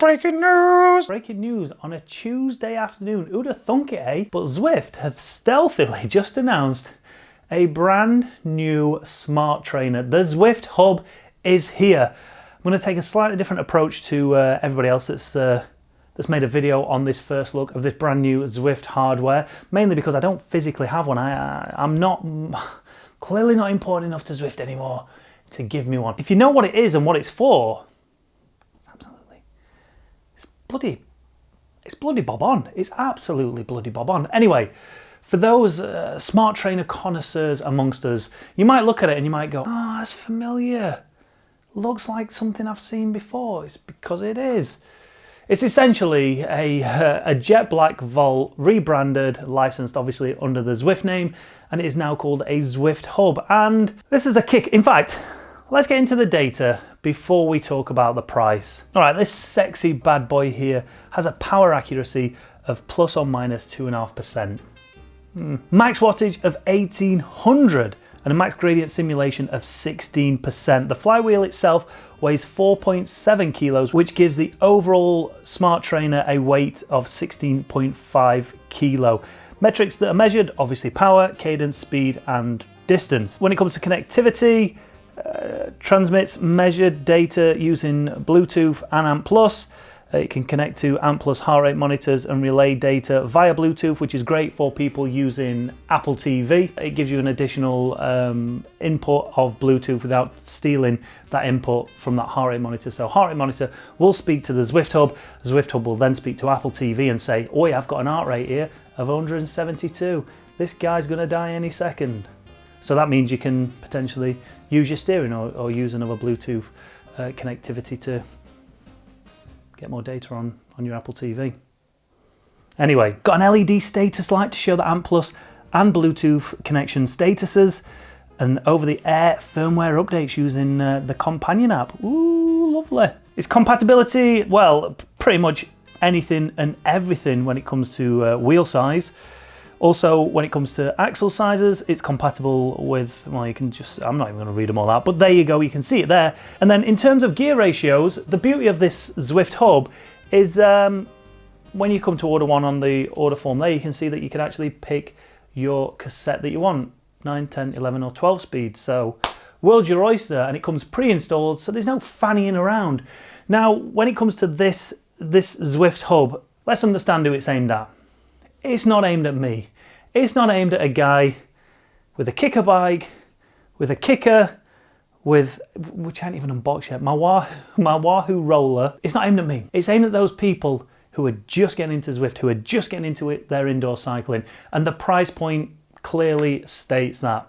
Breaking news! Breaking news on a Tuesday afternoon. Who'd have thunk it, eh? But Zwift have stealthily just announced a brand new smart trainer. The Zwift Hub is here. I'm going to take a slightly different approach to everybody else that's made a video on this first look of this brand new Zwift hardware, mainly because I don't physically have one. I'm not clearly not important enough to Zwift anymore to give me one. If you know what it is and what it's for, it's bloody bob on. It's absolutely bloody bob on. Anyway, for those smart trainer connoisseurs amongst us, you might look at it and you might go, oh, that's familiar. Looks like something I've seen before. It's because it is. It's essentially a jet black Volt, rebranded, licensed obviously under the Zwift name, and it is now called a Zwift Hub. And this is a kick. In fact, let's get into the data before we talk about the price. All right, this sexy bad boy here has a power accuracy of plus or minus 2.5%. Max wattage of 1800 and a max gradient simulation of 16%. The flywheel itself weighs 4.7 kilos, which gives the overall smart trainer a weight of 16.5 kilo. Metrics that are measured, obviously power, cadence, speed, and distance. When it comes to connectivity, transmits measured data using Bluetooth and ANT+. It can connect to ANT+ heart rate monitors and relay data via Bluetooth, which is great for people using Apple TV. It gives you an additional input of Bluetooth without stealing that input from that heart rate monitor. So heart rate monitor will speak to the Zwift Hub. The Zwift Hub will then speak to Apple TV and say, oh yeah, I've got an heart rate here of 172. This guy's gonna die any second. So that means you can potentially use your steering or use another Bluetooth connectivity to get more data on your Apple TV. Anyway, got an LED status light to show the ANT+ and Bluetooth connection statuses, and over-the-air firmware updates using the companion app. Ooh, lovely. Its compatibility, well, pretty much anything and everything when it comes to wheel size. Also, when it comes to axle sizes, it's compatible with, well, you can just, I'm not even going to read them all out, but there you go, you can see it there. And then in terms of gear ratios, the beauty of this Zwift Hub is when you come to order one on the order form there, you can see that you can actually pick your cassette that you want, 9, 10, 11 or 12 speed. So world's your oyster, and it comes pre-installed, so there's no fannying around. Now, when it comes to this Zwift Hub, let's understand who it's aimed at. It's not aimed at me. It's not aimed at a guy with a kicker bike, with a kicker, which I ain't even unboxed yet, my Wahoo roller. It's not aimed at me. It's aimed at those people who are just getting into Zwift, who are just getting into their indoor cycling. And the price point clearly states that.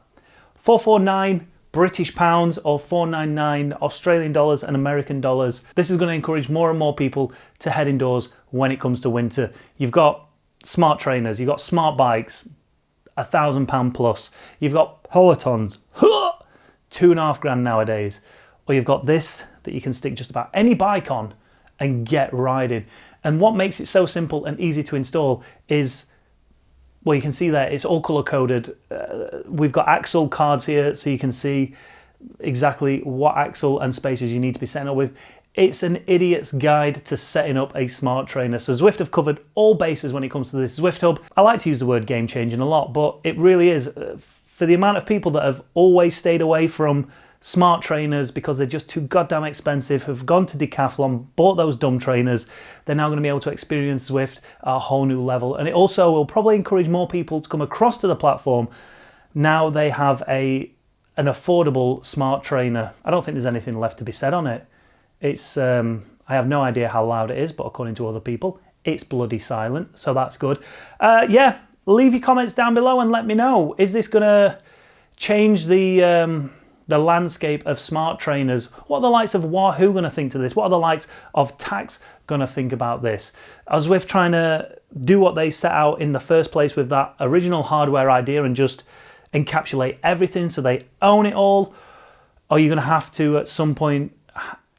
449 British pounds or 499 Australian dollars and American dollars. This is going to encourage more and more people to head indoors when it comes to winter. You've got smart trainers, you've got smart bikes, £1,000 plus. You've got pelotons, £2,500 nowadays. Or you've got this that you can stick just about any bike on and get riding. And what makes it so simple and easy to install is, well, you can see there, it's all color coded. We've got axle cards here so you can see exactly what axle and spaces you need to be setting up with. It's an idiot's guide to setting up a smart trainer. So Zwift have covered all bases when it comes to this Zwift Hub. I like to use the word game changing a lot, but it really is. For the amount of people that have always stayed away from smart trainers because they're just too goddamn expensive, have gone to Decathlon, bought those dumb trainers, they're now going to be able to experience Zwift at a whole new level. And it also will probably encourage more people to come across to the platform. Now they have an affordable smart trainer. I don't think there's anything left to be said on it. It's, I have no idea how loud it is, but according to other people, it's bloody silent, so that's good. Yeah, leave your comments down below and let me know. Is this going to change the landscape of smart trainers? What are the likes of Wahoo going to think to this? What are the likes of Tax going to think about this? Are Zwift trying to do what they set out in the first place with that original hardware idea and just encapsulate everything so they own it all? Or are you going to have to, at some point,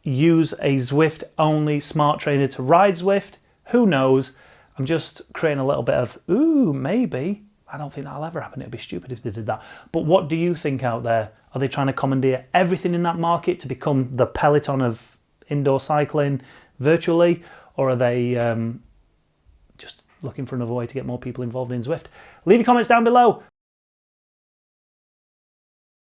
use a Zwift only smart trainer to ride Zwift? Who knows? I'm just creating a little bit of, ooh, maybe I don't think that'll ever happen. It'd be stupid if they did that. But what do you think out there? Are they trying to commandeer everything in that market to become the Peloton of indoor cycling virtually? Or are they just looking for another way to get more people involved in Zwift? Leave your comments down below.